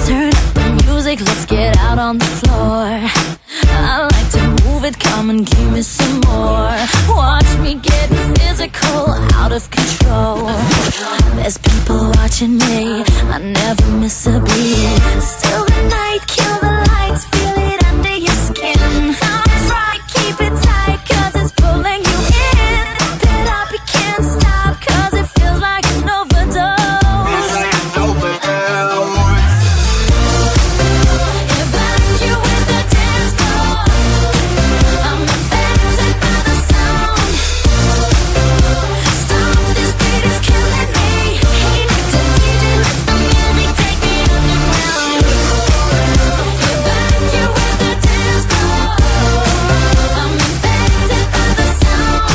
Turn up the music, let's get out on the floor. I like to move it, come and give me some more. Watch me getting physical, out of control. There's people watching me, I never miss a beat. Still the night, kill the lights, feel it under your skin. That's right, keep it tight, cause it's pulling you in. Pit up, you can't stop, cause it feels like an overdose. Evacuate the dance floor. I'm affected by the sound. Stop, this beat is killing me. Hey, to DJ, let the music take me underground. Evacuate the dance floor. I'm infected by the sound.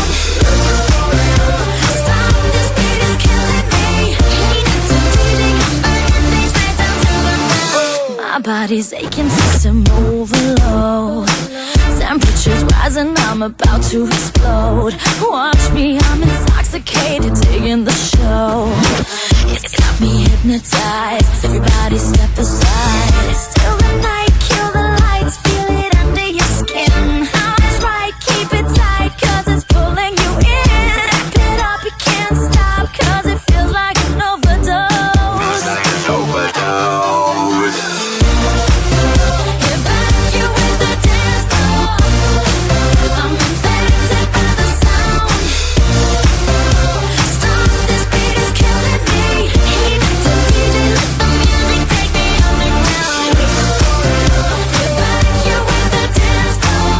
Stop, this beat is killing me. Hey, to DJ, I'm burning things right down to the ground. My body's aching, system overload. Temperature's rising, I'm about to explode. Watch me, I'm intoxicated, digging the show. It's got me hypnotized, everybody step aside. Still the night, kill the lights, feel it under your skin. That's right, keep it tight, cause it's pulling you in. Back it up, you can't stop, cause it feels like an overdose. Evacuate the dance floor. I'm infected by the sound. Stop, this beat is killing me. Hey, to DJ, let the music take me underground. Evacuate the dance floor.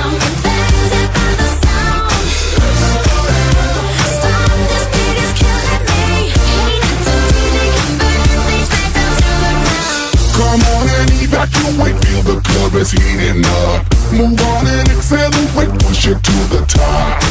I'm infected by the sound. Stop, this beat is killing me. Hey, to DJ, I'm burning things right down to the ground. Come on and evacuate, feel the club is heating up. Move on and accelerate, push it to the top.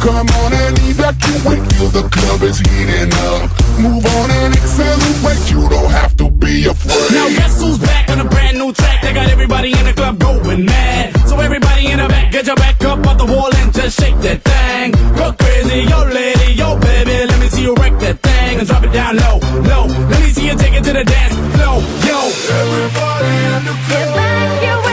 Come on and evacuate, feel the club is heating up. Move on and accelerate, you don't have to be afraid. Now guess who's back on a brand new track? They got everybody in the club going mad. So everybody in the back, get your back up off the wall and just shake that thing. Go crazy, yo lady, yo baby, let me see you wreck that thing and drop it down low, low. Let me see you take it to the dance floor, yo. Everybody in the club. Evacuate